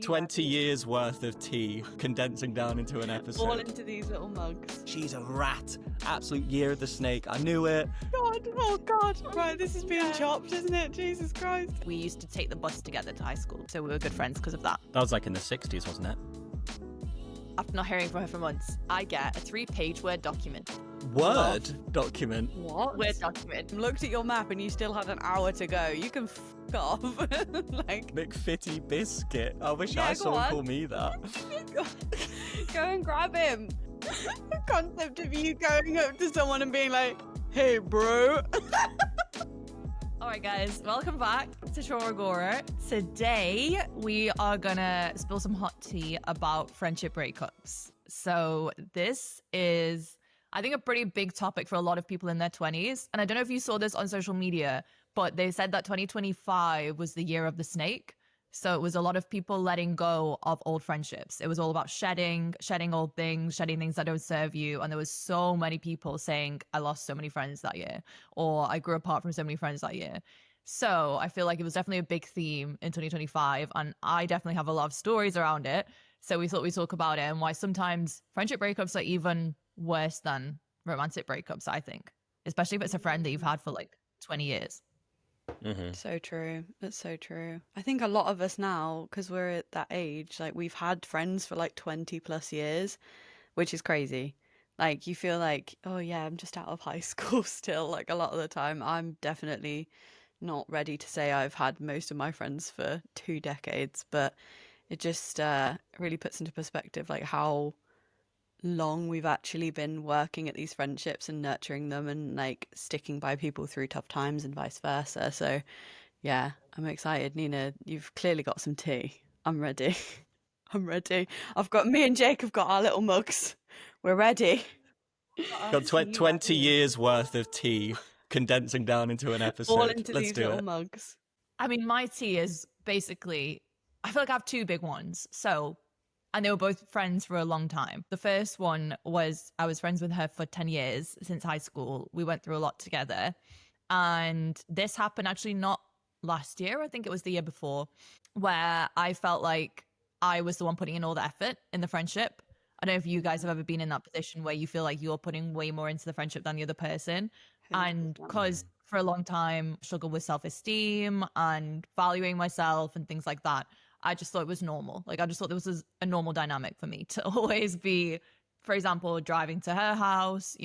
20 years worth of tea condensing down into an episode. All into these little mugs. She's a rat. Absolute year of the snake. I knew it. God, oh God. Right, this is being chopped, isn't it? Jesus Christ. We used to take the bus together to high school, so we were good friends because of that. That was like in the 60s, wasn't it? After not hearing from her for months, I get a 3-page Word document. Word document? What? Word document. Looked at your map and you still had an hour to go. You can f off. Like, McFitty biscuit. I wish Yeah, I go saw on. call me that. go and grab him. The concept of you going up to someone and being like, hey, bro. Alright guys, welcome back to Trauma Agora. Today we are gonna spill some hot tea about friendship breakups. So this is, I think, a pretty big topic for a lot of people in their 20s. And I don't know if you saw this on social media, but they said that 2025 was the year of the snake. So it was a lot of people letting go of old friendships. It was all about shedding old things, shedding things that don't serve you. And there was so many people saying, I lost so many friends that year, or I grew apart from so many friends that year. So I feel like it was definitely a big theme in 2025. And I definitely have a lot of stories around it. So we thought we'd talk about it and why sometimes friendship breakups are even worse than romantic breakups, I think. Especially if it's a friend that you've had for like 20 years. Mm-hmm. So true. It's so true. I think a lot of us now, because we're at that age, like we've had friends for like 20 plus years, which is crazy. Like you feel like, oh yeah, I'm just out of high school still. Like a lot of the time, I'm definitely not ready to say I've had most of my friends for 2 decades, but it just really puts into perspective like how long we've actually been working at these friendships and nurturing them and like sticking by people through tough times and vice versa. So yeah, I'm excited. Nina, you've clearly got some tea. I'm ready. I'm ready. Me and Jake have got our little mugs. We're ready. Got 20 years worth of tea condensing down into an episode. All into Let's these do little it. mugs. I mean, my tea is basically, I feel like I have 2 big ones. And they were both friends for a long time. The first one was I was friends with her for 10 years since high school. We went through a lot together. And this happened actually not last year. I think it was the year before, where I felt like I was the one putting in all the effort in the friendship. I don't know if you guys have ever been in that position where you feel like you're putting way more into the friendship than the other person. And because for a long time, I struggled with self-esteem and valuing myself and things like that, I just thought it was normal. Like, I just thought this was a normal dynamic for me to always be, for example, driving to her house,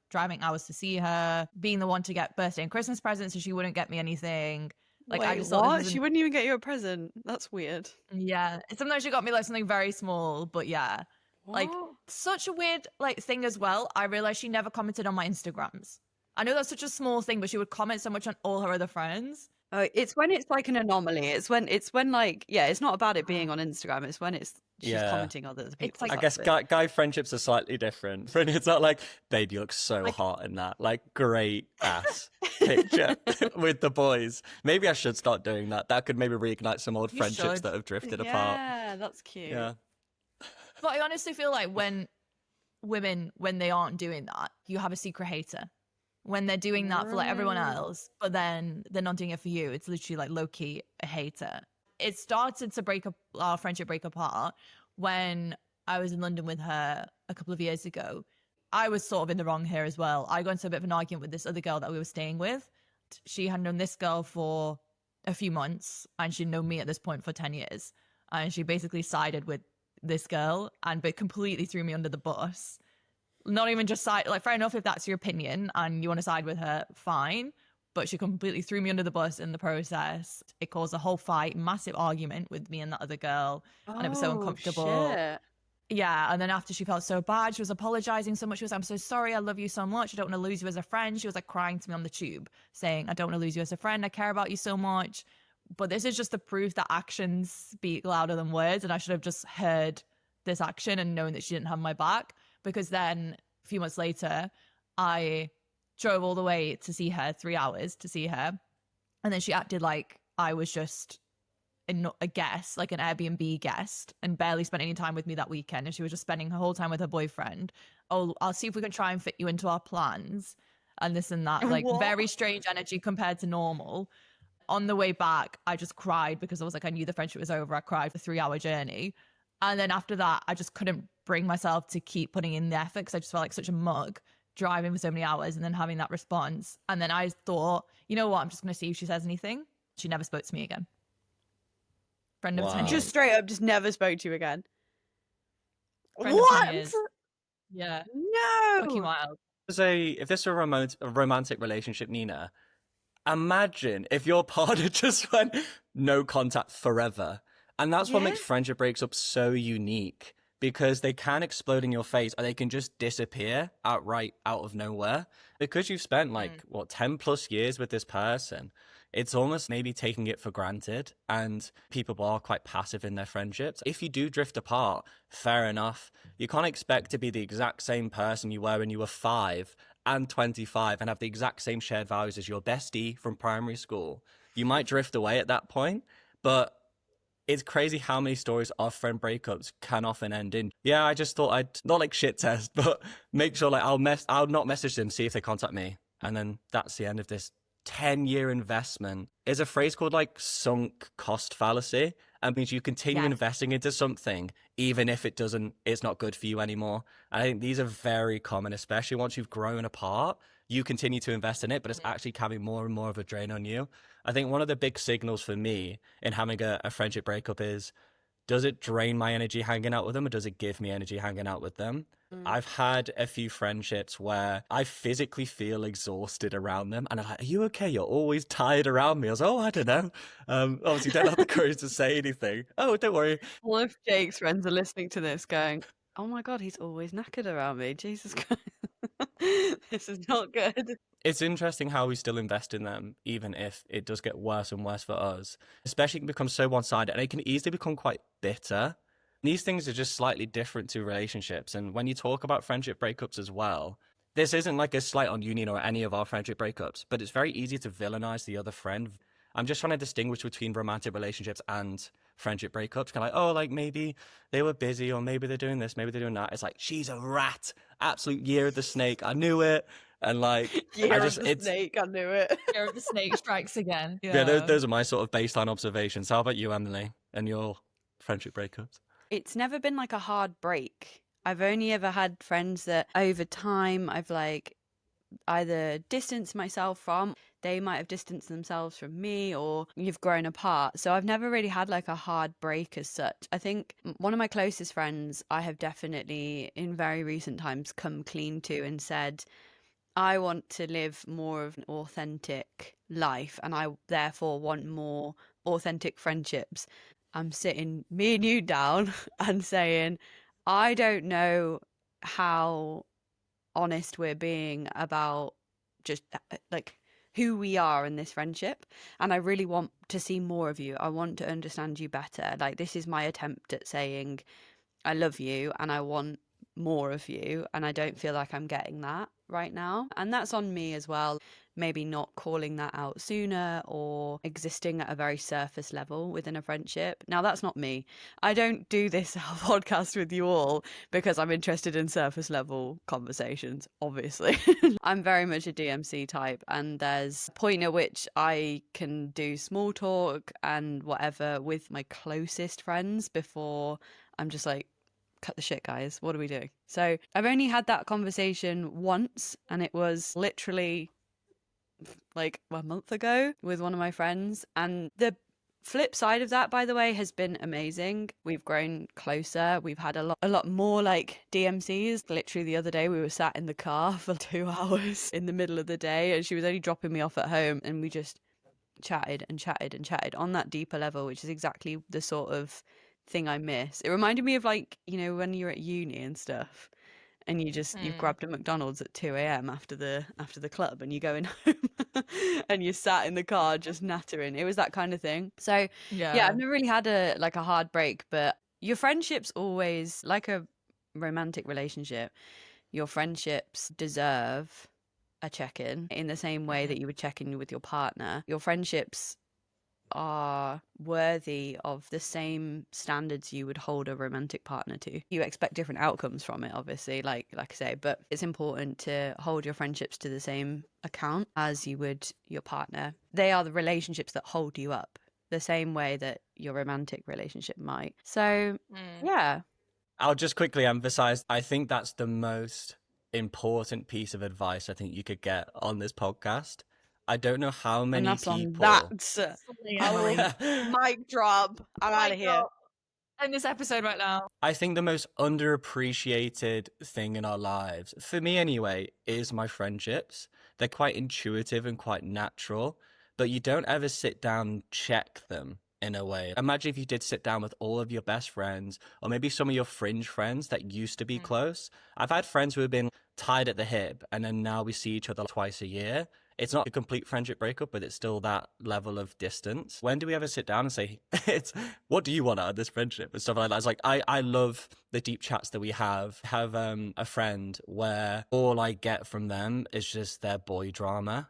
driving hours to see her, being the one to get birthday and Christmas presents so she wouldn't get me anything. Like, Wait, I just thought what? She wouldn't even get you a present. That's weird. Yeah. Sometimes she got me like something very small, but yeah. Like, What? such a weird thing as well. I realized she never commented on my Instagrams. I know that's such a small thing, but she would comment so much on all her other friends. Oh, it's when it's like an anomaly. It's when like, yeah, it's not about it being on Instagram. It's when she's commenting on other people's like- I guess guy friendships are slightly different. For it's not like, babe, you look so hot in that. Like, great ass picture with the boys. Maybe I should start doing that. That could maybe reignite some old You friendships should. that have drifted apart. Yeah, that's cute. Yeah. But I honestly feel like when women, when they aren't doing that, you have a secret hater. When they're doing that for like everyone else, but then they're not doing it for you, it's literally like low-key a hater. It started to our friendship break apart when I was in London with her a couple of years ago. I was sort of in the wrong here as well. I got into a bit of an argument with this other girl that we were staying with. She had known this girl for a few months and she'd known me at this point for 10 years. And she basically sided with this girl but completely threw me under the bus. Not even just side, like, fair enough if that's your opinion and you want to side with her, fine. But she completely threw me under the bus in the process. It caused a whole fight, massive argument with me and that other girl. And it was so uncomfortable. Shit. Yeah. And then after she felt so bad, she was apologizing so much. She was like, I'm so sorry. I love you so much. I don't want to lose you as a friend. She was like crying to me on the tube saying, I don't want to lose you as a friend. I care about you so much. But this is just the proof that actions speak louder than words. And I should have just heard this action and known that she didn't have my back. Because then a few months later, I drove all the way to see her, 3 hours to see her. And then she acted like I was just a guest, like an Airbnb guest, and barely spent any time with me that weekend. And she was just spending her whole time with her boyfriend. Oh, I'll see if we can try and fit you into our plans. And this and that, like What? very strange energy compared to normal. On the way back, I just cried because I was like, I knew the friendship was over. I cried for a 3-hour journey. And then after that, I just couldn't bring myself to keep putting in the effort because I just felt like such a mug driving for so many hours and then having that response. And then I thought, you know what? I'm just going to see if she says anything. She never spoke to me again. Friend of 10 years. Just straight up, just never spoke to you again. Friend of 10 years. Yeah. Fucking No. wild. If this were a romantic relationship, Nina, imagine if your partner just went no contact forever. And that's what makes friendship breakups so unique, because they can explode in your face or they can just disappear outright out of nowhere. Because you've spent 10 plus years with this person, it's almost maybe taking it for granted, and people are quite passive in their friendships. If you do drift apart, fair enough. You can't expect to be the exact same person you were when you were 5 and 25 and have the exact same shared values as your bestie from primary school. You might drift away at that point, but it's crazy how many stories of friend breakups can often end in, I just thought I'd not like shit test, but make sure I'll not message them, see if they contact me. And then that's the end of this 10-year investment. Is a phrase called sunk cost fallacy. And means you continue investing into something, even if it's not good for you anymore. And I think these are very common, especially once you've grown apart. You continue to invest in it, but it's actually having more and more of a drain on you. I think one of the big signals for me in having a friendship breakup is, does it drain my energy hanging out with them, or does it give me energy hanging out with them? I've had a few friendships where I physically feel exhausted around them, and I'm like, are you okay? You're always tired around me. I was like, oh, I don't know. Obviously don't have the courage to say anything. Oh, don't worry. All of Jake's friends are listening to this going, oh my God, he's always knackered around me. Jesus Christ. This is not good. It's interesting how we still invest in them, even if it does get worse and worse for us. Especially, it can become so one-sided, and it can easily become quite bitter. These things are just slightly different to relationships. And when you talk about friendship breakups as well, this isn't like a slight on Union or any of our friendship breakups, but it's very easy to villainize the other friend. I'm just trying to distinguish between romantic relationships and friendship breakups. Kind of maybe they were busy, or maybe they're doing this, maybe they're doing that. It's like, she's a rat. Absolute year of the snake. I knew it. And Year of the snake, I knew it. Year of the snake strikes again. Yeah, those are my sort of baseline observations. How about you, Emily, and your friendship breakups? It's never been a hard break. I've only ever had friends that over time I've either distanced myself from. They might have distanced themselves from me, or you've grown apart. So I've never really had a hard break as such. I think one of my closest friends, I have definitely in very recent times come clean to and said, I want to live more of an authentic life, and I therefore want more authentic friendships. I'm sitting me and you down and saying, I don't know how honest we're being about just who we are in this friendship, and I really want to see more of you. I want to understand you better. This is my attempt at saying I love you and I want more of you, and I don't feel like I'm getting that right now. And that's on me as well, maybe not calling that out sooner, or existing at a very surface level within a friendship. Now, that's not me. I don't do this podcast with you all because I'm interested in surface level conversations, obviously. I'm very much a DMC type, and there's a point at which I can do small talk and whatever with my closest friends before I'm just cut the shit, guys. What do we do? So I've only had that conversation once, and it was literally a month ago with one of my friends. And the flip side of that, by the way, has been amazing. We've grown closer. We've had a lot more DMCs. Literally the other day we were sat in the car for 2 hours in the middle of the day, and she was only dropping me off at home, and we just chatted and chatted and chatted on that deeper level, which is exactly the sort of thing I miss. It reminded me of when you're at uni and stuff, and you've grabbed a McDonald's at 2 a.m. after the club, and you're going home and you sat in the car just nattering. It was that kind of thing. So yeah, I've never really had a hard break, but your friendships always, like a romantic relationship, your friendships deserve a check-in the same way that you would check in with your partner. Your friendships are worthy of the same standards you would hold a romantic partner to. You expect different outcomes from it, obviously, like I say, but it's important to hold your friendships to the same account as you would your partner. They are the relationships that hold you up the same way that your romantic relationship might. So, yeah. I'll just quickly emphasize, I think that's the most important piece of advice I think you could get on this podcast. I don't know how many And that's people. on that. Mic drop. I'm out of here. End this episode right now. I think the most underappreciated thing in our lives, for me anyway, is my friendships. They're quite intuitive and quite natural, but you don't ever sit down and check them in a way. Imagine if you did sit down with all of your best friends, or maybe some of your fringe friends that used to be close. I've had friends who have been tied at the hip, and then now we see each other twice a year. It's not a complete friendship breakup, but it's still that level of distance. When do we ever sit down and say, what do you want out of this friendship? And stuff like that. It's like, I love the deep chats that we have. A friend where all I get from them is just their boy drama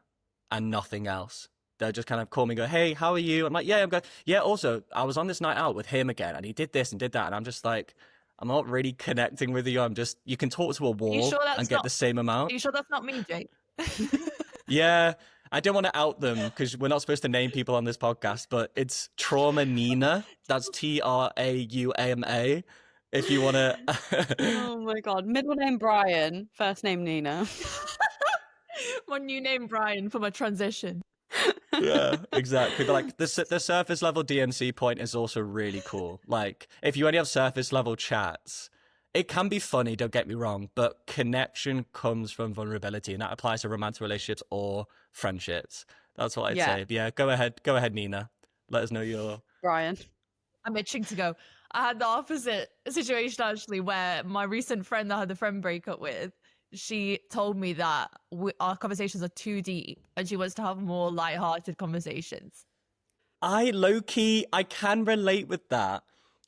and nothing else. They'll just kind of call me and go, hey, how are you? I'm like, yeah, I'm good. Yeah, also, I was on this night out with him again, and he did this and did that. And I'm just like, I'm not really connecting with you. You can talk to a wall and get the same amount. Are you sure that's not me, Jake? Yeah, I don't want to out them because we're not supposed to name people on this podcast, but it's Trauma Nina. That's Trauma. If you want to. Oh my God. Middle name Brian, first name Nina. My new name, Brian, for my transition. Yeah, exactly. But like the surface level DMC point is also really cool. Like if you only have surface level chats, it can be funny, don't get me wrong, but connection comes from vulnerability, and that applies to romantic relationships or friendships. That's what I'd say. But yeah, go ahead, Nina. Let us know your Brian. I'm itching to go. I had the opposite situation actually, where my recent friend that I had the friend breakup with, she told me that our conversations are too deep, and she wants to have more lighthearted conversations. I can relate with that.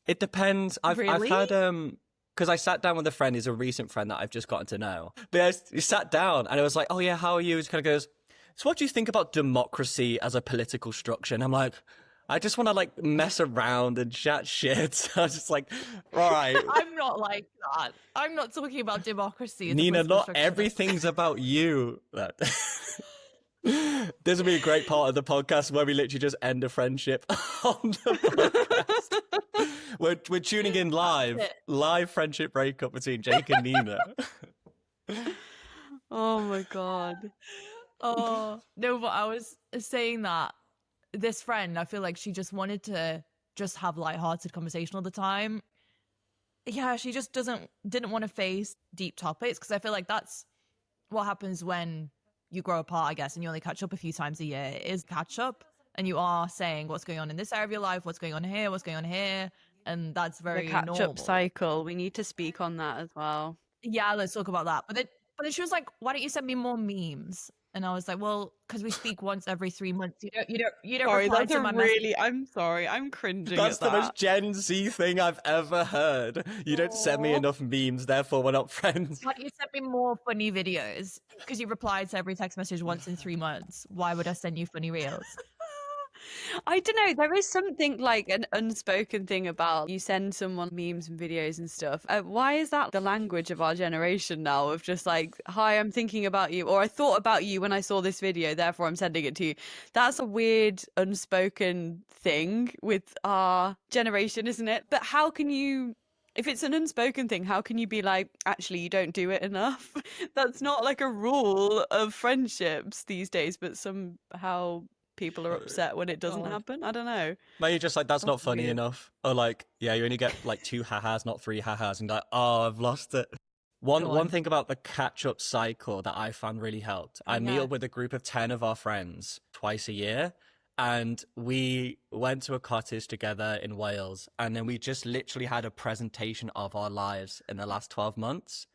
It depends. I've had because I sat down with a friend, he's a recent friend that I've just gotten to know. But he sat down and I was like, oh yeah, how are you? He kind of goes, so what do you think about democracy as a political structure? And I'm like, I just want to like mess around and chat shit. So I was just like, all right. I'm not like that. I'm not talking about democracy. Nina, not everything's about you. This will be a great part of the podcast where we literally just end a friendship on the podcast. We're tuning in live friendship breakup between Jake and Nina. Oh my God. Oh no, but I was saying that this friend, I feel like she just wanted to just have lighthearted conversation all the time. Yeah, she just didn't want to face deep topics, because I feel like that's what happens when you grow apart, I guess, and you only catch up a few times a year. It is catch up, and you are saying what's going on in this area of your life, what's going on here, and that's very normal. The catch-up cycle. We need to speak on that as well. Yeah, let's talk about that. But then she was like, "Why don't you send me more memes?" And I was like, "Well, because we speak once every 3 months. You don't Sorry, reply that's to my really. I'm sorry. I'm cringing. That's at the that. most Gen Z thing I've ever heard. You don't send me enough memes, therefore we're not friends. Why don't you send me more funny videos? Because you replied to every text message once in 3 months. Why would I send you funny reels?" I don't know. There is something like an unspoken thing about you send someone memes and videos and stuff. Why is that the language of our generation now? Of just like, hi, I'm thinking about you, or I thought about you when I saw this video, therefore I'm sending it to you. That's a weird unspoken thing with our generation, isn't it? But how can you? If it's an unspoken thing, how can you be like, actually, you don't do it enough? That's not like a rule of friendships these days, but somehow people are upset when it doesn't happen. I don't know. Maybe you're just like, that's not funny enough. Or like, yeah, you only get like 2 ha-has, not 3 ha-has. And you're like, oh, I've lost it. One thing about the catch-up cycle that I found really helped. I meet up with a group of 10 of our friends twice a year. And we went to a cottage together in Wales. And then we just literally had a presentation of our lives in the last 12 months.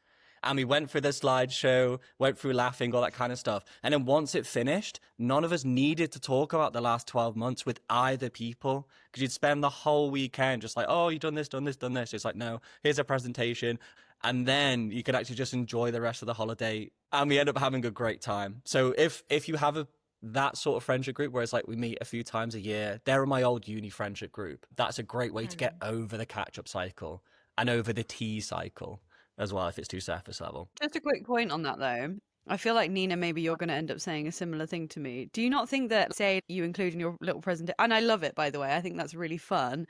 And we went through the slideshow, went through laughing, all that kind of stuff. And then once it finished, none of us needed to talk about the last 12 months with either people. Because you'd spend the whole weekend just like, oh, you've done this, done this, done this. It's like, no, here's a presentation. And then you could actually just enjoy the rest of the holiday. And we end up having a great time. So if you have a that sort of friendship group where it's like we meet a few times a year. They're my old uni friendship group. That's a great way to get over the catch-up cycle and over the tea cycle as well if it's too surface level. Just a quick point on that though. I feel like, Nina, maybe you're going to end up saying a similar thing to me. Do you not think that, say, you include in your little presentation, and I love it, by the way, I think that's really fun,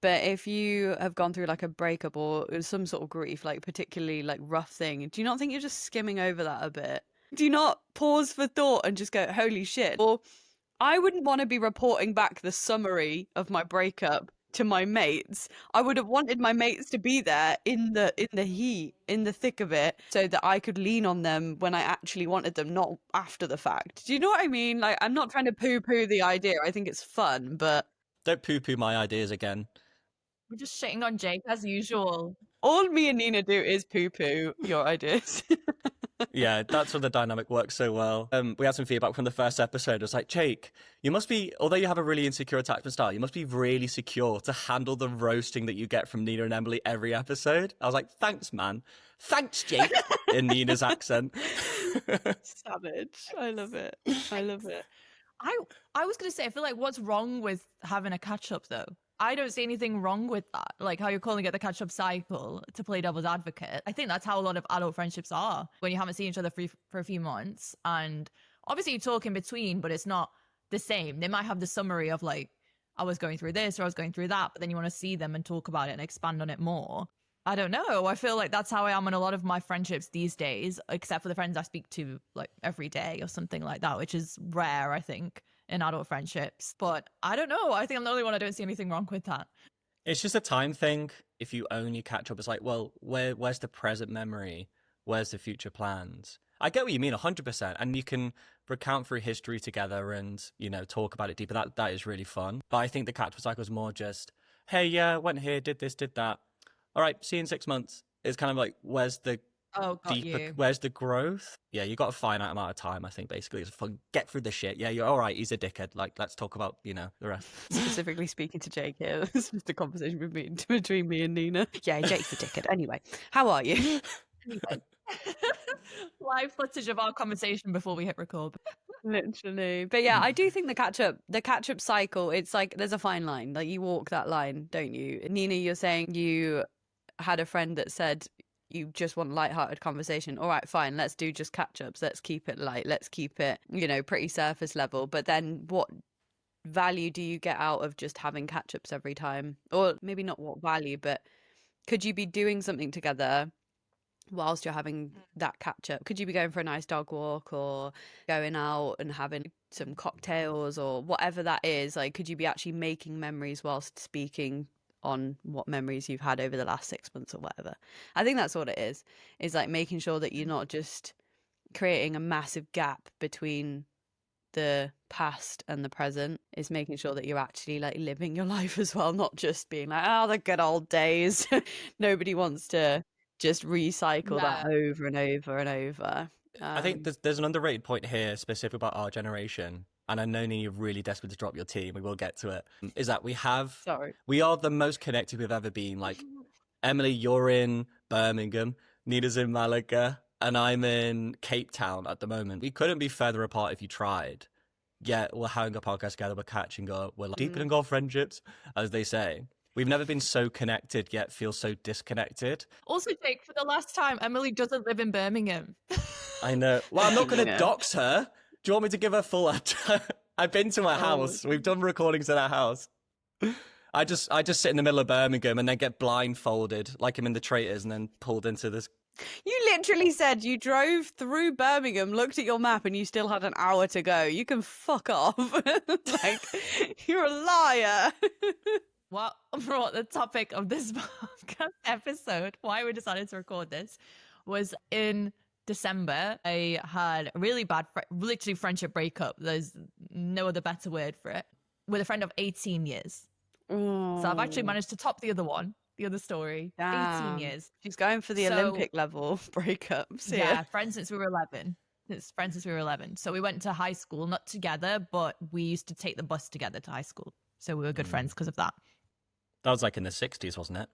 but if you have gone through like a breakup or some sort of grief, like particularly like rough thing, do you not think you're just skimming over that a bit? Do you not pause for thought and just go, holy shit? Or I wouldn't want to be reporting back the summary of my breakup to my mates. I would have wanted my mates to be there in the heat, in the thick of it, so that I could lean on them when I actually wanted them, not after the fact. Do you know what I mean? Like, I'm not trying to poo-poo the idea. I think it's fun, but Don't poo-poo my ideas again. We're just shitting on Jake as usual. all me and Nina do is poo-poo your ideas. Yeah, that's where the dynamic works so well. We had some feedback from the first episode. It was like, Jake, you must be, although you have a really insecure attachment style, you must be really secure to handle the roasting that you get from Nina and Emily every episode. I was like, thanks, man. Thanks, Jake, in Nina's accent. Savage. I love it. I love it. I was going to say, I feel like what's wrong with having a catch-up, though? I don't see anything wrong with that. Like how you're calling it the catch-up cycle to play devil's advocate. I think that's how a lot of adult friendships are when you haven't seen each other for a few months. And obviously you talk in between, but it's not the same. They might have the summary of like, I was going through this or I was going through that, but then you want to see them and talk about it and expand on it more. I don't know. I feel like that's how I am in a lot of my friendships these days, except for the friends I speak to like every day or something like that, which is rare, I think, in adult friendships. But I don't know. I think I'm the only one. I don't see anything wrong with that. It's just a time thing. If you only catch up, it's like, well, where's the present memory? Where's the future plans? I get what you mean 100%. And you can recount through history together and, you know, talk about it deeper. That is really fun. But I think the catch up cycle is more just, hey, yeah, went here, did this, did that. All right, see you in 6 months. It's kind of like, where's the deeper, where's the growth? Yeah, you got a finite amount of time, I think, basically. It's fun. Get through the shit. Yeah, you're all right. He's a dickhead. Like, let's talk about, you know, the rest. Specifically speaking to Jake here. This is just a conversation between me and Nina. Yeah, Jake's a dickhead. Anyway, how are you? Anyway. Live footage of our conversation before we hit record. Literally. But yeah, I do think the catch up cycle, it's like there's a fine line. Like you walk that line, don't you? Nina, you're saying you had a friend that said you just want lighthearted conversation. All right, fine, let's do just catch-ups. Let's keep it light. Let's keep it, you know, pretty surface level. But then what value do you get out of just having catch-ups every time? Or maybe not what value, but could you be doing something together whilst you're having that catch-up? Could you be going for a nice dog walk or going out and having some cocktails or whatever that is? Like, could you be actually making memories whilst speaking on what memories you've had over the last 6 months or whatever? I think that's what it is like making sure that you're not just creating a massive gap between the past and the present, is making sure that you're actually like living your life as well, not just being like, oh, the good old days. Nobody wants to just recycle that over and over and over. I think there's an underrated point here specific about our generation, and I know you're really desperate to drop your tea, we will get to it, is that we are the most connected we've ever been. Like, Emily, you're in Birmingham, Nina's in Malaga, and I'm in Cape Town at the moment. We couldn't be further apart if you tried. Yeah, we're having a podcast together, we're catching up, we're like deepening our friendships, as they say. We've never been so connected yet feel so disconnected. Also, Jake, for the last time, Emily doesn't live in Birmingham. I know. Well, I'm not going to dox her. Do you want me to give her full address? I've been to her house. We've done recordings at her house. I just sit in the middle of Birmingham and then get blindfolded like I'm in The Traitors and then pulled into this. You literally said you drove through Birmingham, looked at your map, and you still had an hour to go. You can fuck off. Like, you're a liar. What brought the topic of this podcast episode, why we decided to record this, was in December, I had a really bad, literally friendship breakup. There's no other better word for it. With a friend of 18 years. So I've actually managed to top the other story. Damn. 18 years. She's going for the Olympic level breakups. Yeah, friends since we were 11. So we went to high school, not together, but we used to take the bus together to high school. So we were good friends because of that. That was like in the 60s, wasn't it?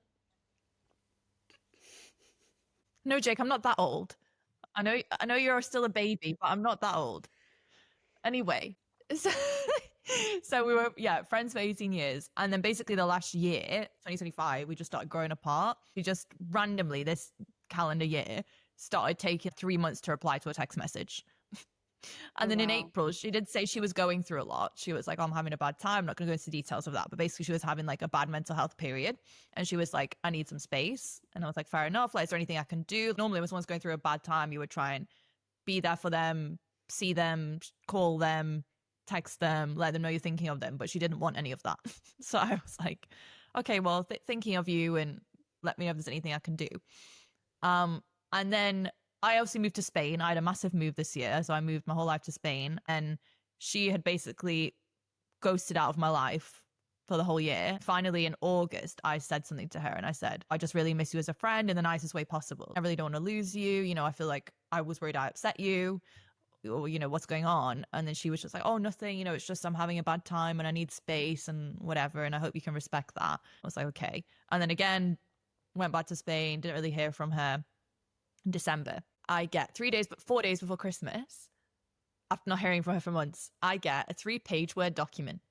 No, Jake, I'm not that old. I know you're still a baby, but I'm not that old. Anyway, so, so we were, friends for 18 years. And then basically the last year, 2025, we just started growing apart. We just randomly this calendar year started taking 3 months to reply to a text message. And then in April, she did say she was going through a lot. She was like, oh, I'm having a bad time. I'm not going to go into details of that. But basically, she was having like a bad mental health period. And she was like, I need some space. And I was like, fair enough. Like, is there anything I can do? Normally, when someone's going through a bad time, you would try and be there for them, see them, call them, text them, let them know you're thinking of them. But she didn't want any of that. So I was like, okay, well, thinking of you, and let me know if there's anything I can do. And then I obviously moved to Spain. I had a massive move this year. So I moved my whole life to Spain, and she had basically ghosted out of my life for the whole year. Finally, in August, I said something to her, and I said, I just really miss you as a friend in the nicest way possible. I really don't want to lose you. You know, I feel like I was worried I upset you, or, you know, what's going on? And then she was just like, oh, nothing, you know, it's just I'm having a bad time and I need space and whatever. And I hope you can respect that. I was like, okay. And then again, went back to Spain, didn't really hear from her. In December, I get 4 days before Christmas, after not hearing from her for months, I get a 3-page Word document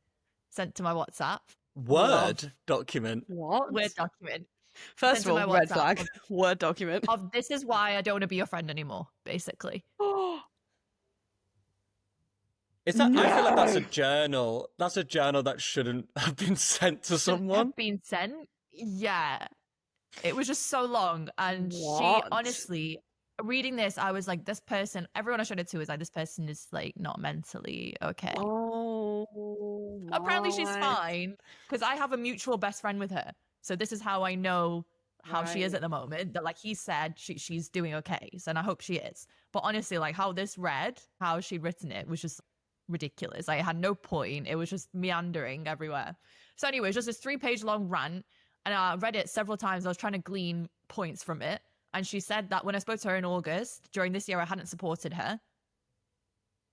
sent to my WhatsApp. Word document? What? Word document. First of Sent to all, my red WhatsApp flag. Word document. Of this is why I don't want to be your friend anymore, basically. Is that? I feel like that's a No. journal. That's a journal that shouldn't have been sent to someone. Have been sent. Yeah. It was just so long. And she What? honestly, reading this, I was like, this person, everyone I showed it to was like, this person is like not mentally okay. Oh, Apparently she's my. fine, because I have a mutual best friend with her. So this is how I know how she is Right. at the moment, that like he said she's doing okay. So, and I hope she is. But honestly, like how this read, how she'd written it was just ridiculous. Like, it had no point. It was just meandering everywhere. So anyway, it's just this 3-page long rant. And I read it several times. I was trying to glean points from it. And she said that when I spoke to her in August, during this year, I hadn't supported her.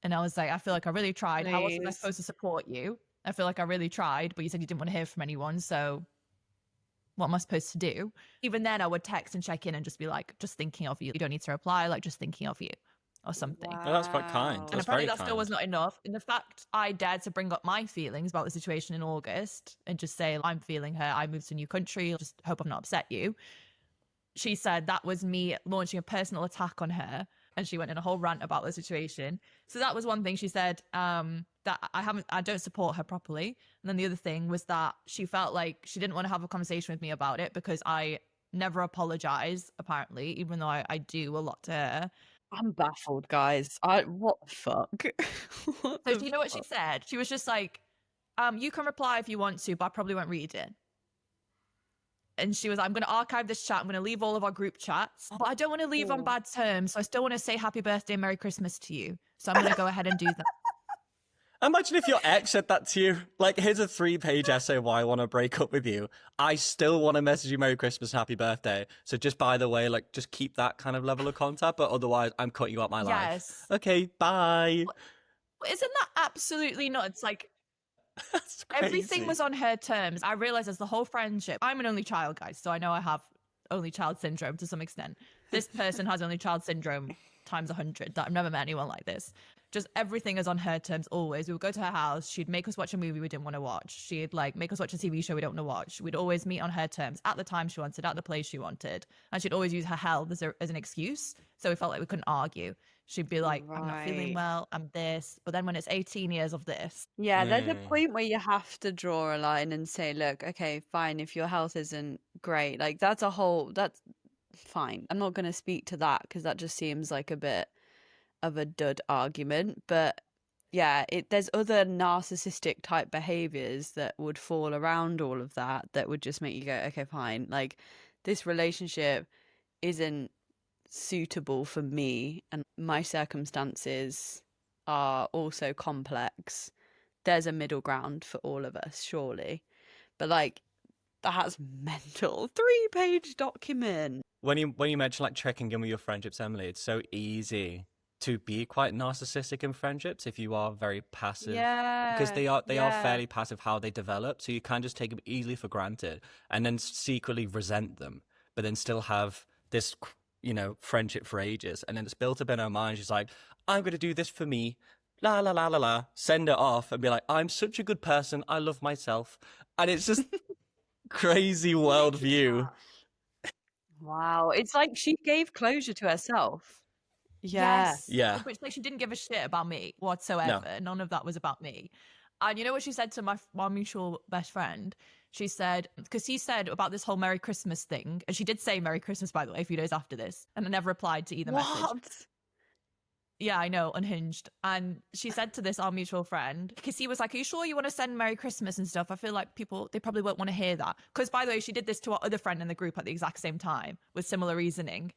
And I was like, I feel like I really tried. How else was I Please. supposed to support you? I feel like I really tried, but you said you didn't want to hear from anyone. So what am I supposed to do? Even then, I would text and check in and just be like, just thinking of you. You don't need to reply, like, just thinking of you or something. Oh, that's quite kind. Wow. And That's apparently very that still was not enough. And the fact I dared to bring up my feelings about the situation in August and just say, I'm feeling her, I moved to a new country, just hope I've not upset you. She said that was me launching a personal attack on her. And she went in a whole rant about the situation. So that was one thing. She said that I don't support her properly. And then the other thing was that she felt like she didn't want to have a conversation with me about it because I never apologize, apparently, even though I do a lot to her. I'm baffled, guys. What the fuck? What So the do you know what she fuck? said? She was just like, you can reply if you want to, but I probably won't read it. And she was like, I'm going to archive this chat. I'm going to leave all of our group chats, but I don't want to leave on Oh. bad terms. So I still want to say happy birthday and Merry Christmas to you. So I'm going to go ahead and do that. Imagine if your ex said that to you. Like, here's a 3-page essay why I want to break up with you. I still want to message you Merry Christmas and Happy Birthday. So just by the way, like, just keep that kind of level of contact. But otherwise, I'm cutting you out my life. Yes. Okay, bye. Isn't that absolutely nuts? Like, That's crazy. everything was on her terms. I realized as the whole friendship, I'm an only child, guys. So I know I have only child syndrome to some extent. This person has only child syndrome times 100. That I've never met anyone like this. Just everything is on her terms always. We would go to her house. She'd make us watch a movie we didn't want to watch. She'd like make us watch a TV show we don't want to watch. We'd always meet on her terms at the time she wanted, at the place she wanted. And she'd always use her health as an excuse. So we felt like we couldn't argue. She'd be like, I'm not feeling Right. well, I'm this. But then when it's 18 years of this, Yeah, there's a Mm. point where you have to draw a line and say, look, okay, fine, if your health isn't great, like that's fine. I'm not going to speak to that because that just seems like a bit of a dud argument. But yeah, there's other narcissistic type behaviors that would fall around all of that would just make you go, okay, fine. Like, this relationship isn't suitable for me and my circumstances are also complex. There's a middle ground for all of us, surely. But like, that's mental. 3-page document. When you mention like checking in with your friendships, Emily, it's so easy to be quite narcissistic in friendships if you are very passive. Yeah. Because they are yeah. fairly passive how they develop, so you can just take them easily for granted and then secretly resent them, but then still have this, you know, friendship for ages, and then it's built up in her mind. She's like, I'm going to do this for me, la la la la la, send it off and be like, I'm such a good person, I love myself. And it's just crazy worldview. Wow. It's like she gave closure to herself. Yeah. Yes. Yeah. Which, like, she didn't give a shit about me whatsoever. None of that was about me. And you know what she said to my mutual best friend? She said, because he said about this whole Merry Christmas thing, and she did say Merry Christmas, by the way, a few days after this, and I never replied to either message. What? Yeah, I know, unhinged. And she said to this, our mutual friend, because he was like, are you sure you want to send Merry Christmas and stuff? I feel like people, they probably won't want to hear that. Because, by the way, she did this to our other friend in the group at the exact same time with similar reasoning.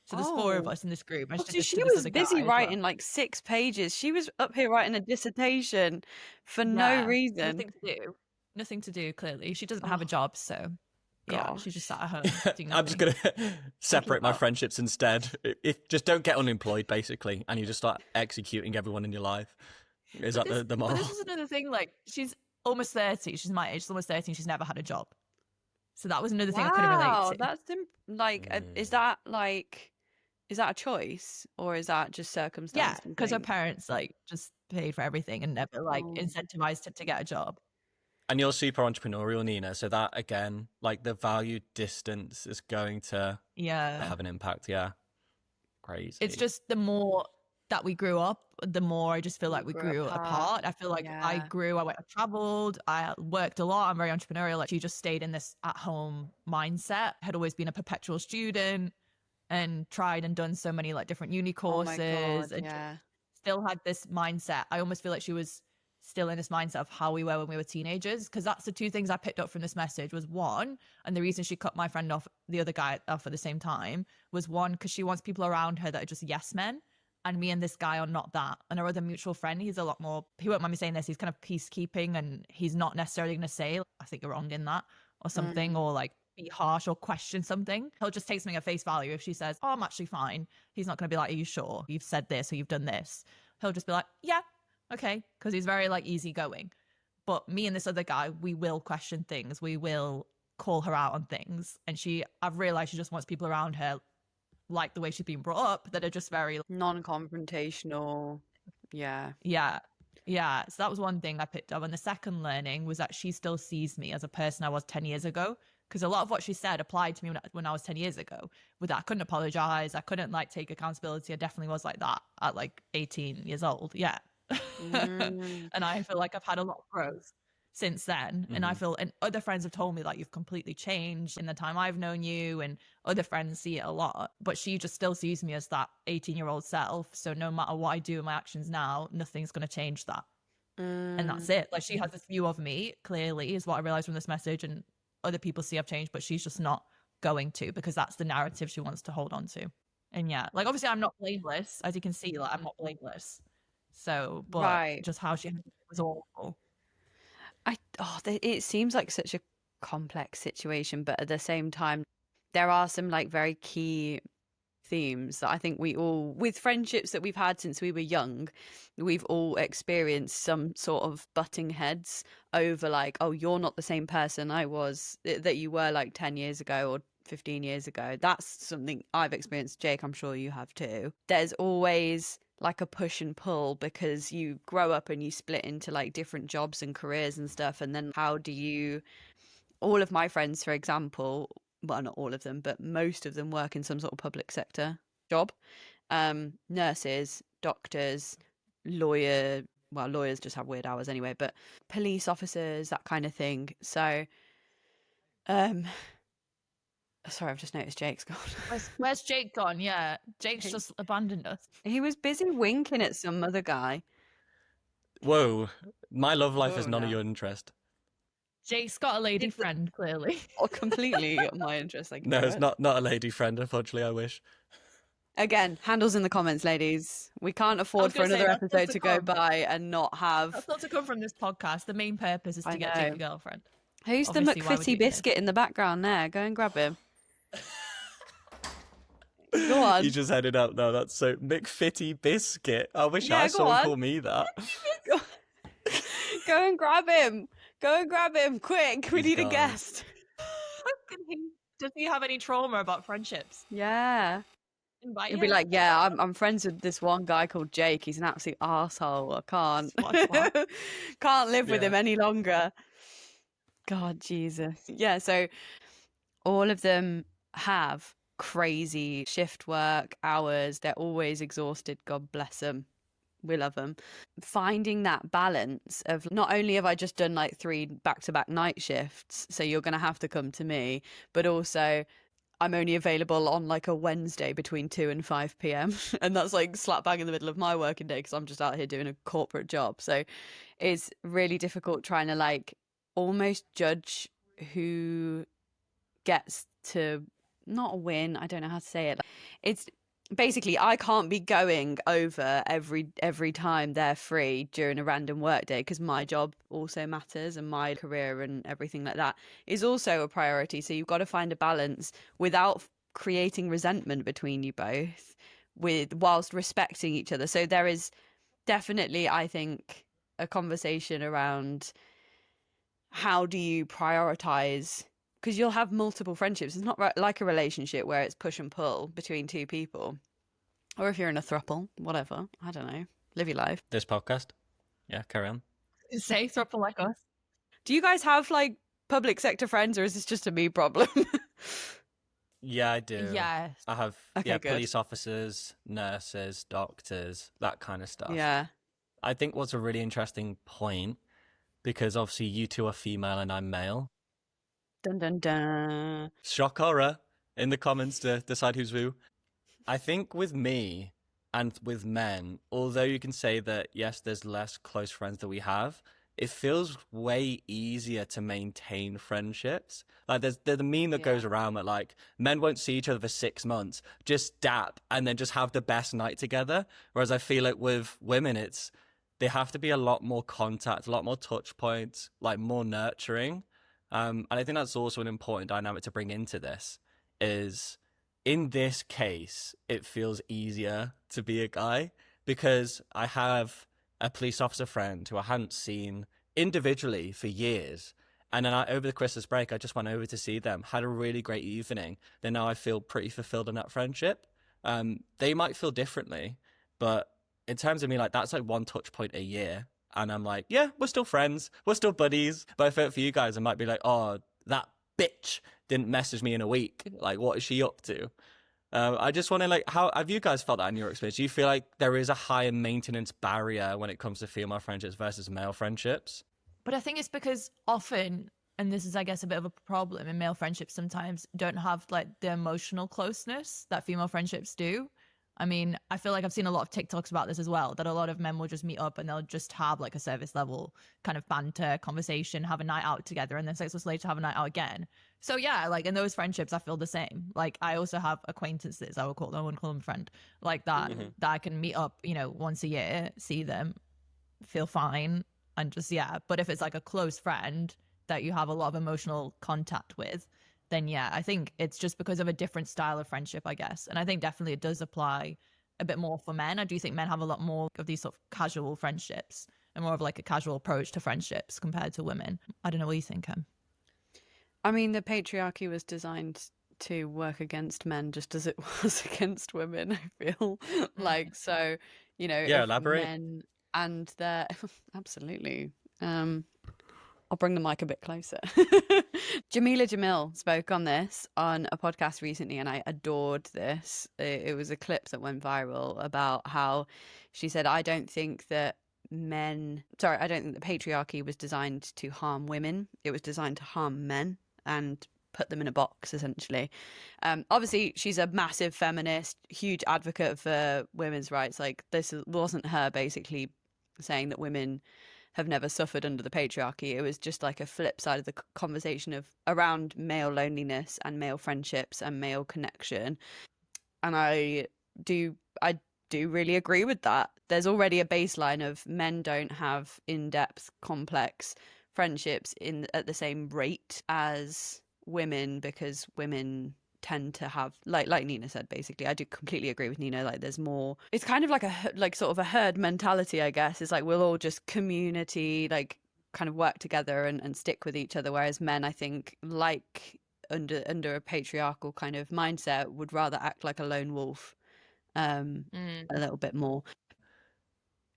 So there's four of us in this group. And So she was busy writing like 6 pages. She was up here writing a dissertation for no reason. Nothing to do. Nothing to do, clearly. She doesn't have a job, so yeah, she just sat at home. I'm just going to separate my friendships instead. If just don't get unemployed, basically, and you just start executing everyone in your life. Is that the moral? But this is another thing. Like, she's almost 30. She's my age. She's almost 30 and she's never had a job. So that was another thing I couldn't relate to. That's is that a choice or is that just circumstance? Yeah, because her parents like just paid for everything and never like incentivized her to get a job. And you're super entrepreneurial, Nina. So that, again, like the value distance is going to have an impact. Yeah. Crazy. It's just the more that we grew up, the more I just feel like we grew apart. I feel like I traveled, I worked a lot. I'm very entrepreneurial. Like, she just stayed in this at-home mindset, had always been a perpetual student and tried and done so many like different uni courses and still had this mindset. I almost feel like she was still in this mindset of how we were when we were teenagers, because that's the two things I picked up from this message was one, and the reason she cut my friend off, the other guy off at the same time, was one, because she wants people around her that are just yes men, and me and this guy are not that. And our other mutual friend, he's a lot more, he won't mind me saying this, he's kind of peacekeeping, and he's not necessarily going to say, I think you're wrong in that or something, or like be harsh or question something. He'll just take something at face value. If she says, oh, I'm actually fine, he's not going to be like, are you sure you've said this or you've done this? He'll just be like, yeah, okay, because he's very like easygoing. But me and this other guy, we will question things. We will call her out on things. And I've realized she just wants people around her like the way she's been brought up that are just very non-confrontational. Yeah. So that was one thing I picked up. And the second learning was that she still sees me as a person I was 10 years ago. Because a lot of what she said applied to me when I was 10 years ago. With that, I couldn't apologize. I couldn't like take accountability. I definitely was like that at like 18 years old. Yeah. And I feel like I've had a lot of growth since then. And I feel, and other friends have told me like you've completely changed in the time I've known you, and other friends see it a lot, but she just still sees me as that 18-year-old self. So no matter what I do in my actions now, nothing's going to change that. And that's it. Like, she has this view of me, clearly, is what I realized from this message, and other people see I've changed, but she's just not going to, because that's the narrative she wants to hold on to. And yeah, like, obviously I'm not blameless, as you can see, like I'm not blameless. So, but just how she was awful. It seems like such a complex situation, but at the same time, there are some like very key themes that I think we all, with friendships that we've had since we were young, we've all experienced some sort of butting heads over like, oh, you're not the same person that you were like 10 years ago or 15 years ago. That's something I've experienced. Jake, I'm sure you have too. There's always like a push and pull, because you grow up and you split into like different jobs and careers and stuff. And then all of my friends, for example, well, not all of them, but most of them work in some sort of public sector job. Nurses, doctors, lawyers just have weird hours anyway, but police officers, that kind of thing. So, sorry, I've just noticed Jake's gone. Where's Jake gone? Yeah, Jake's just abandoned us. He was busy winking at some other guy. Whoa, my love life is none of your interest. Jake's got a lady friend, clearly. Or completely my interest. Like, no, it's not a lady friend, unfortunately, I wish. Again, handles in the comments, ladies. We can't afford for another episode to go by and not have... That's not to come from this podcast. The main purpose is to get Jake a girlfriend. Who's the McFitty biscuit in the background there? Go and grab him. Go on. You just headed up now. That's so McFitty biscuit. I wish I saw him call me that. Go and grab him. Go and grab him, quick. We need a guest. Does he have any trauma about friendships? Yeah. Invite You'll be him. like, yeah, I'm friends with this one guy called Jake. He's an absolute arsehole. I can't. Swat. Can't live with Yeah. him any longer. God, Jesus. Yeah, so all of them have crazy shift work hours. They're always exhausted. God bless them. We love them. Finding that balance of not only have I just done like 3 back-to-back night shifts, so you're going to have to come to me, but also I'm only available on like a Wednesday between 2 and 5 p.m. And that's like slap bang in the middle of my working day because I'm just out here doing a corporate job. So it's really difficult trying to like almost judge who gets to not win. I don't know how to say it. It's basically I can't be going over every time they're free during a random work day because my job also matters and my career and everything like that is also a priority. So you've got to find a balance without creating resentment between you both with whilst respecting each other. So there is definitely, I think, a conversation around how do you prioritize, because you'll have multiple friendships. It's not like a relationship where it's push and pull between 2 people, or if you're in a throuple, whatever, I don't know, live your life. This podcast. Yeah, carry on. Say throuple like us. Do you guys have like public sector friends, or is this just a me problem? Yeah, I do. Yeah. I have Okay, good. police officers, nurses, doctors, that kind of stuff. Yeah. I think what's a really interesting point, because obviously you two are female and I'm male. Dun dun dun. Shock horror in the comments to decide who's who. I think with me and with men, although you can say that, yes, there's less close friends that we have, it feels way easier to maintain friendships. Like there's the meme that goes around that like men won't see each other for 6 months, just dap and then just have the best night together. Whereas I feel like with women, they have to be a lot more contact, a lot more touch points, like more nurturing. And I think that's also an important dynamic to bring into this is in this case, it feels easier to be a guy because I have a police officer friend who I hadn't seen individually for years. And then over the Christmas break, I just went over to see them, had a really great evening. Then now I feel pretty fulfilled in that friendship. They might feel differently, but in terms of me, like that's like one touch point a year. And I'm like, yeah, we're still friends. We're still buddies. But I feel for you guys, I might be like, oh, that bitch didn't message me in a week. Like, what is she up to? I just want to like, how have you guys felt that in your experience? Do you feel like there is a higher maintenance barrier when it comes to female friendships versus male friendships? But I think it's because often, and this is, I guess, a bit of a problem in male friendships sometimes don't have like the emotional closeness that female friendships do. I mean, I feel like I've seen a lot of TikToks about this as well, that a lot of men will just meet up and they'll just have like a service level kind of banter conversation, have a night out together, and then 6 months later have a night out again. So yeah, like in those friendships, I feel the same. Like I also have acquaintances, I would call them, I wouldn't call them a friend, like that, that I can meet up, you know, once a year, see them, feel fine, and just, yeah. But if it's like a close friend that you have a lot of emotional contact with, then yeah, I think it's just because of a different style of friendship, I guess. And I think definitely it does apply a bit more for men. I do think men have a lot more of these sort of casual friendships and more of like a casual approach to friendships compared to women. I don't know what you think, Em. I mean, the patriarchy was designed to work against men just as it was against women, I feel. Like, so, you know, Yeah, if elaborate. men and their absolutely. I'll bring the mic a bit closer. Jamila Jamil spoke on this on a podcast recently, and I adored this. It was a clip that went viral about how she said, I don't think the patriarchy was designed to harm women. It was designed to harm men and put them in a box, essentially. Obviously, she's a massive feminist, huge advocate for women's rights. Like, this wasn't her basically saying that women have never suffered under the patriarchy. It was just like a flip side of the conversation of around male loneliness and male friendships and male connection. And I do really agree with that. There's already a baseline of men don't have in-depth, complex friendships at the same rate as women, because women tend to have, like Nina said, basically. I do completely agree with Nina. Like, there's more, it's kind of like sort of a herd mentality, I guess. It's like we'll all just community, like kind of work together and stick with each other, whereas men, I think, like under a patriarchal kind of mindset, would rather act like a lone wolf a little bit more.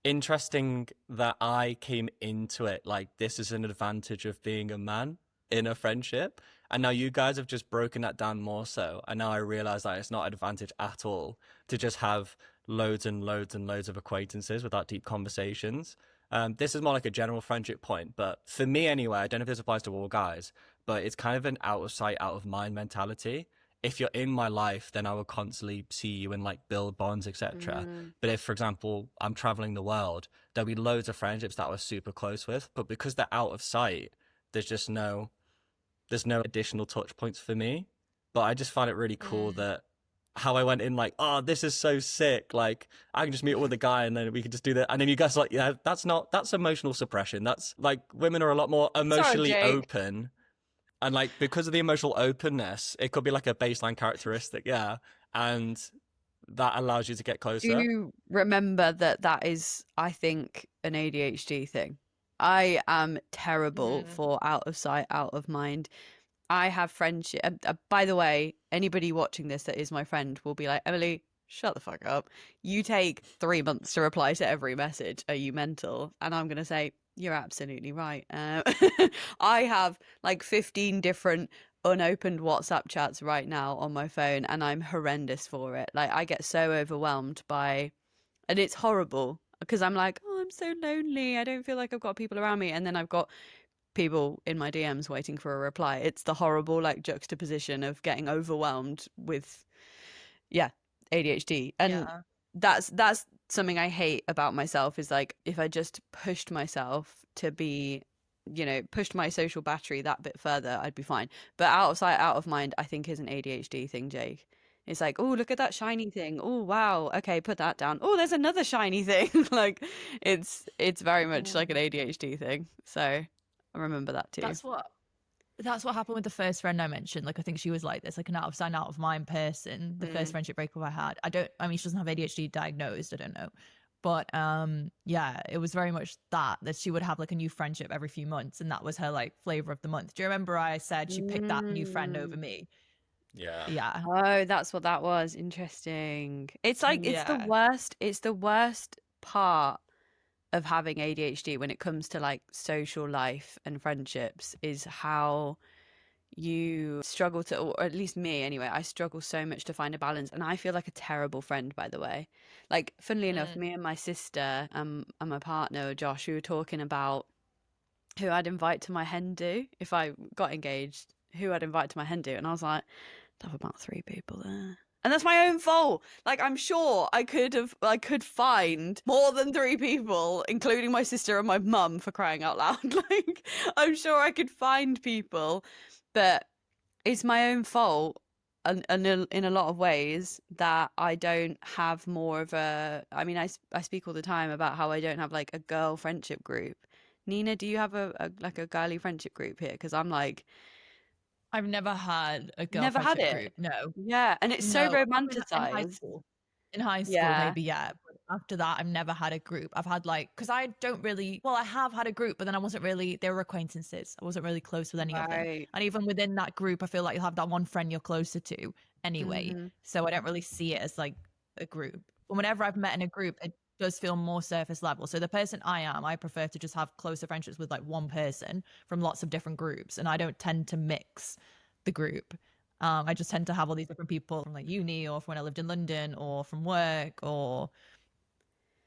Interesting that I came into it like this is an advantage of being a man in a friendship. And now you guys have just broken that down more so. And now I realize that it's not an advantage at all to just have loads and loads and loads of acquaintances without deep conversations. This is more like a general friendship point, but for me anyway, I don't know if this applies to all guys, but it's kind of an out of sight, out of mind mentality. If you're in my life, then I will constantly see you and like build bonds, etc. But if, for example, I'm traveling the world, there'll be loads of friendships that I was super close with, but because they're out of sight, there's no additional touch points for me. But I just find it really cool that how I went in like, oh, this is so sick. Like I can just meet up with a guy and then we can just do that. And then you guys are like, yeah, that's emotional suppression. That's like women are a lot more emotionally open. And like, because of the emotional openness, it could be like a baseline characteristic. Yeah. And that allows you to get closer. Do you remember that is, I think, an ADHD thing? I am terrible for out of sight, out of mind. I have friendship. By the way, anybody watching this that is my friend will be like, Emily, shut the fuck up. You take 3 months to reply to every message. Are you mental? And I'm going to say, you're absolutely right. I have like 15 different unopened WhatsApp chats right now on my phone, and I'm horrendous for it. Like I get so overwhelmed by, and it's horrible because I'm like, oh, I'm so lonely. I don't feel like I've got people around me. And then I've got people in my DMs waiting for a reply. It's the horrible like juxtaposition of getting overwhelmed with, ADHD. And that's something I hate about myself is like, if I just pushed myself to be, pushed my social battery that bit further, I'd be fine. But out of sight, out of mind, I think is an ADHD thing, Jake. It's like, oh, look at that shiny thing. Oh, wow. Okay, put that down. Oh, there's another shiny thing. Like it's very much like an ADHD thing. So I remember that too. That's what happened with the first friend I mentioned. Like, I think she was like this, like an out of sight, out of mind person. The first friendship breakup I had. I mean, she doesn't have ADHD diagnosed. I don't know. But it was very much that she would have like a new friendship every few months. And that was her like flavor of the month. Do you remember I said she picked that new friend over me? Yeah. Yeah. Oh, that's what that was. Interesting. It's like, it's the worst part of having ADHD when it comes to like social life and friendships is how you struggle to, or at least me anyway, I struggle so much to find a balance. And I feel like a terrible friend, by the way. Like, funnily enough, me and my sister and my partner, Josh, we were talking about who I'd invite to my hen do if I got engaged, who I'd invite to my hen do. And I was like, I'd have about 3 people there. And that's my own fault. Like, I'm sure I could find more than 3 people, including my sister and my mum, for crying out loud. Like, I'm sure I could find people, but it's my own fault. And in a lot of ways that I don't have more of a, I mean, I speak all the time about how I don't have like a girl friendship group. Nina, do you have a girly friendship group here? Because I'm like, I've never had a girl never had friendship it. group. No. Yeah, and it's so romanticized. In high school, maybe, yeah. But after that, I've never had a group. I've had like, because I have had a group, but then I wasn't really, they were acquaintances. I wasn't really close with any of them. And even within that group, I feel like you'll have that one friend you're closer to anyway. So I don't really see it as like a group. But whenever I've met in a group, it does feel more surface level. So the person I prefer to just have closer friendships with like one person from lots of different groups. And I don't tend to mix the group. I just tend to have all these different people from like uni or from when I lived in London or from work or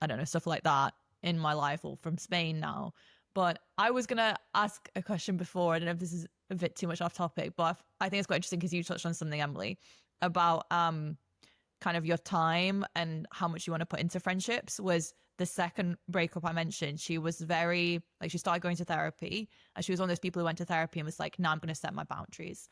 I don't know, stuff like that in my life, or from Spain now. But I was going to ask a question before. I don't know if this is a bit too much off topic, but I think it's quite interesting because you touched on something, Emily, about kind of your time and how much you want to put into friendships. Was the second breakup I mentioned, she was very, like, she started going to therapy, and she was one of those people who went to therapy and was like, no, I'm going to set my boundaries.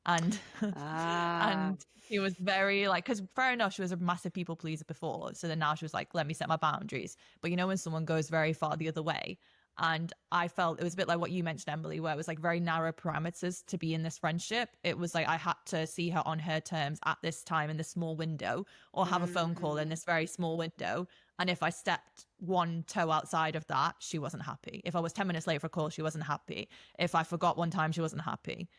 And and she was very like, because fair enough, she was a massive people pleaser before, so then now she was like, let me set my boundaries. But you know, when someone goes very far the other way, and I felt it was a bit like what you mentioned, Emily, where it was like very narrow parameters to be in this friendship. It was like I had to see her on her terms at this time in this small window, or have a phone call in this very small window. And if I stepped one toe outside of that, she wasn't happy. If I was 10 minutes late for a call, she wasn't happy. If I forgot one time, she wasn't happy.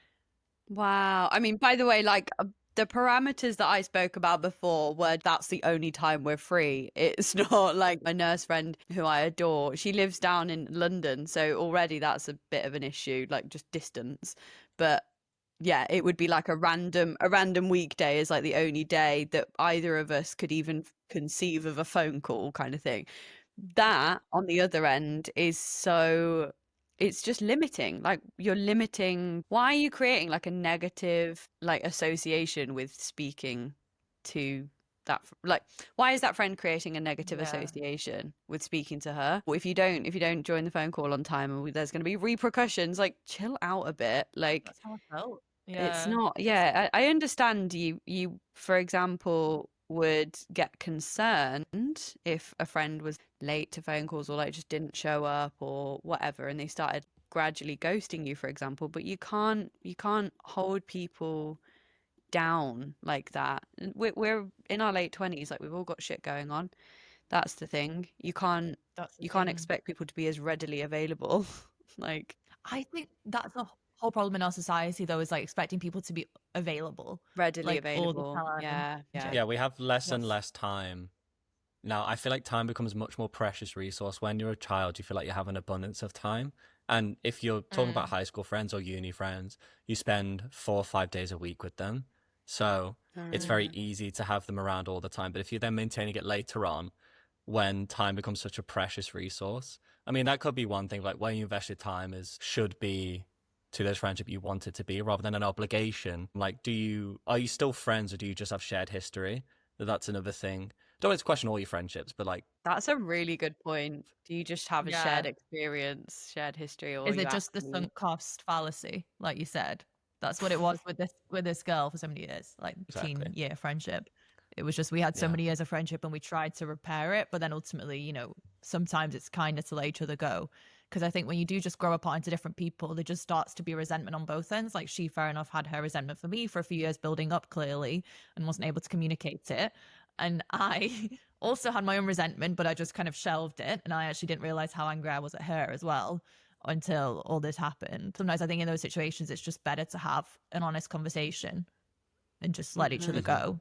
Wow. I mean, by the way, like, The parameters that I spoke about before were that's the only time we're free. It's not like my nurse friend who I adore. She lives down in London, so already that's a bit of an issue, like just distance. But yeah, it would be like a random weekday is like the only day that either of us could even conceive of a phone call kind of thing. That on the other end is so it's just limiting. Like you're limiting. Why are you creating like a negative like association with speaking to that like why is that friend creating a negative association with speaking to her? Well, if you don't join the phone call on time and there's going to be repercussions, like chill out a bit. Like That's how I felt. it's Yeah. not, yeah, I understand you, for example, would get concerned if a friend was late to phone calls or like just didn't show up or whatever, and they started gradually ghosting you, for example, but you can't hold people down like that. And we're in our late 20s, like we've all got shit going on. That's the thing. You can't That's the you can't thing. expect people to be as readily available. Like I think that's the whole problem in our society, though, is like expecting people to be available, readily like all the available. time. Yeah. Yeah, we have less and That's- less time. Now, I feel like time becomes a much more precious resource. When you're a child, you feel like you have an abundance of time. And if you're talking about high school friends or uni friends, you spend 4 or 5 days a week with them. So it's very easy to have them around all the time. But if you're then maintaining it later on, when time becomes such a precious resource, I mean, that could be one thing, like where you invested time should be to those friendship you want it to be rather than an obligation. Like, are you still friends or do you just have shared history? That's another thing. Don't want to question all your friendships, but like, That's a really good point. Do you just have a Yeah. shared experience, shared history, or Is you it just the actually sunk cost fallacy, like you said? That's what it was with this girl for so many years, like teen Exactly. year friendship. It was just we had so Yeah. many years of friendship and we tried to repair it, but then ultimately, you know, sometimes it's kinder to let each other go. Because I think when you do just grow apart into different people, there just starts to be resentment on both ends. Like she, fair enough, had her resentment for me for a few years building up clearly and wasn't able to communicate it. And I also had my own resentment, but I just kind of shelved it. And I actually didn't realize how angry I was at her as well until all this happened. Sometimes I think in those situations, it's just better to have an honest conversation and just let each other go.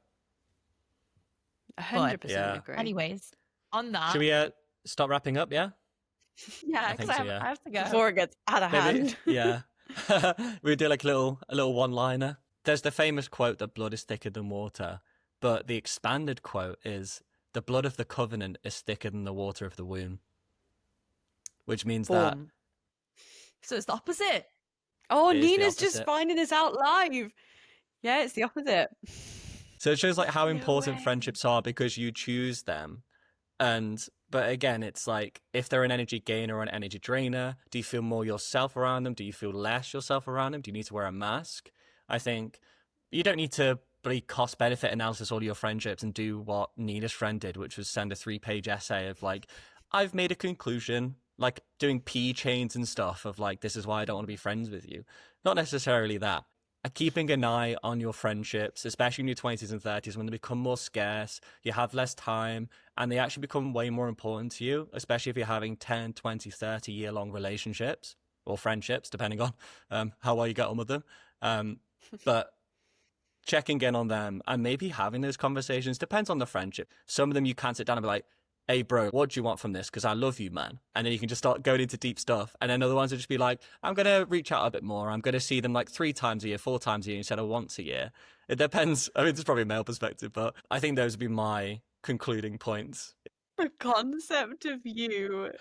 100% Yeah. agree? Anyways, on that. Should we stop wrapping up? Yeah. Yeah, I because think so, yeah. I have to go. Before it gets out of Maybe. hand. Yeah. We do like a little one-liner. There's the famous quote that blood is thicker than water, but the expanded quote is the blood of the covenant is thicker than the water of the womb, which means that Boom. So it's the opposite. Oh, It is the Nina's just opposite. finding this out live. Yeah, it's the opposite. So it shows like how No important way. friendships are because you choose them. But again, it's like if they're an energy gainer or an energy drainer, do you feel more yourself around them? Do you feel less yourself around them? Do you need to wear a mask? I think you don't need to really cost benefit analysis all your friendships and do what Nina's friend did, which was send a 3-page essay of like, I've made a conclusion, like doing P chains and stuff of like, this is why I don't want to be friends with you. Not necessarily that. Keeping an eye on your friendships, especially in your 20s and 30s, when they become more scarce, you have less time, and they actually become way more important to you, especially if you're having 10, 20, 30 year long relationships or friendships, depending on how well you get on with them. But checking in on them and maybe having those conversations depends on the friendship. Some of them you can sit down and be like, hey bro, what do you want from this? Because I love you, man. And then you can just start going into deep stuff. And then other ones will just be like, I'm going to reach out a bit more. I'm going to see them like 3 times a year, 4 times a year instead of once a year. It depends. I mean, it's probably a male perspective, but I think those would be my concluding points. The concept of you.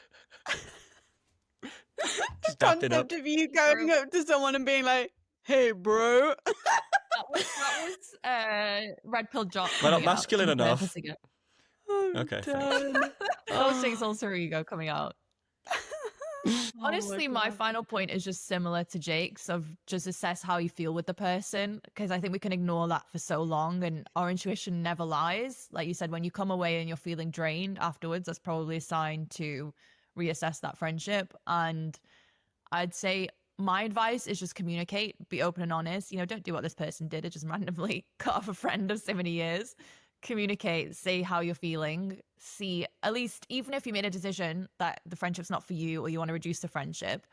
Just dapping up. Concept of you going up to someone and being like, hey, bro. That was red pill Jock. We're not coming out masculine on enough. purpose again. I'm Okay, done. Coaching's alter ego coming out. Honestly, my God. final point is just similar to Jake's of just assess how you feel with the person, because I think we can ignore that for so long and our intuition never lies. Like you said, when you come away and you're feeling drained afterwards, that's probably a sign to reassess that friendship. And I'd say my advice is just communicate, be open and honest. You know, don't do what this person did. It just randomly cut off a friend of so many years. Communicate, say how you're feeling, see, at least even if you made a decision that the friendship's not for you or you want to reduce the friendship,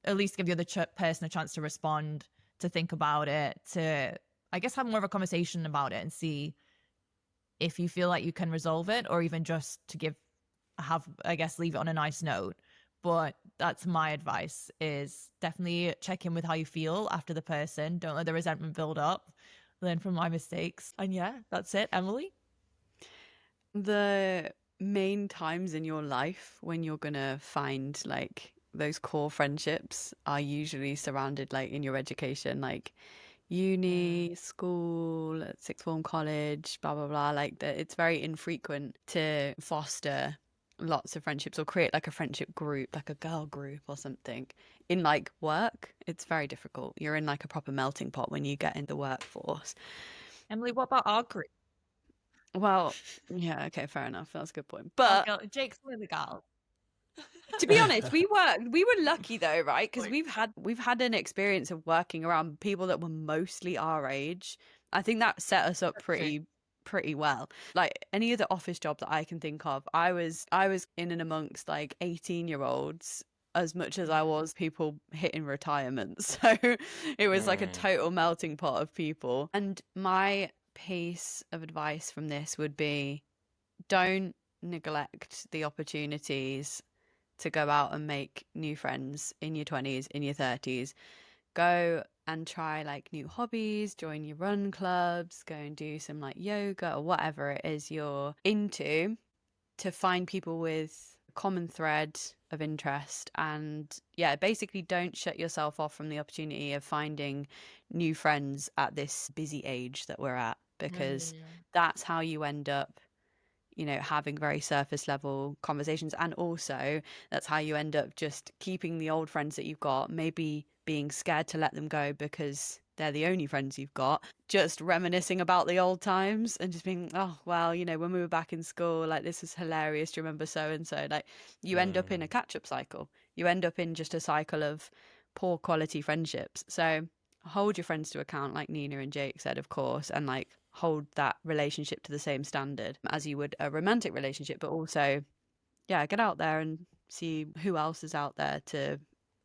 at least give the other person a chance to respond, to think about it, to I guess, have more of a conversation about it and see if you feel like you can resolve it, or even just to leave it on a nice note. But that's my advice, is definitely check in with how you feel after the person. Don't let the resentment build up. Learn from my mistakes. And yeah, that's it. Emily? The main times in your life when you're gonna find like those core friendships are usually surrounded like in your education, like uni, school, sixth form, college, blah blah blah. Like it's very infrequent to foster lots of friendships or create like a friendship group, like a girl group or something. In like work, it's very difficult. You're in like a proper melting pot when you get in the workforce. Emily, what about our group? Well, yeah, okay, fair enough. That's a good point. But Jake's one of the girls. to be honest, we were lucky though, right? Because we've had an experience of working around people that were mostly our age. I think that set us up pretty well. Like any other office job that I can think of, I was in and amongst like 18-year-olds as much as I was people hitting retirement. So it was like a total melting pot of people. And my piece of advice from this would be, don't neglect the opportunities to go out and make new friends in your 20s, in your 30s. Go and try like new hobbies, join your run clubs, go and do some like yoga or whatever it is you're into, to find people with a common thread of interest. And yeah, basically don't shut yourself off from the opportunity of finding new friends at this busy age that we're at, because that's how you end up, you know, having very surface level conversations. And also that's how you end up just keeping the old friends that you've got, maybe being scared to let them go because they're the only friends you've got, just reminiscing about the old times and just being, oh, well, you know, when we were back in school, like, this is hilarious. Do you remember so and so? Like, you end up in a catch-up cycle. You end up in just a cycle of poor quality friendships. So hold your friends to account, like Nina and Jake said, of course, and like hold that relationship to the same standard as you would a romantic relationship. But also, yeah, get out there and see who else is out there to,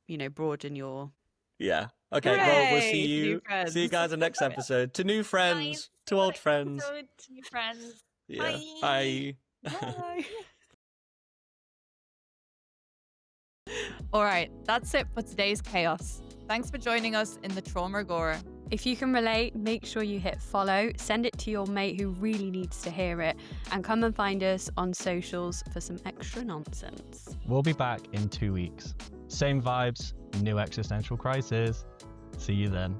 you know, broaden your... Yeah. Okay, well, we'll see you guys in the next Oh, episode. To new friends, to old friends. To new friends. Yeah. Bye. Bye. All right, that's it for today's chaos. Thanks for joining us in the Trauma Agora. If you can relate, make sure you hit follow, send it to your mate who really needs to hear it, and come and find us on socials for some extra nonsense. We'll be back in 2 weeks. Same vibes, new existential crisis. See you then.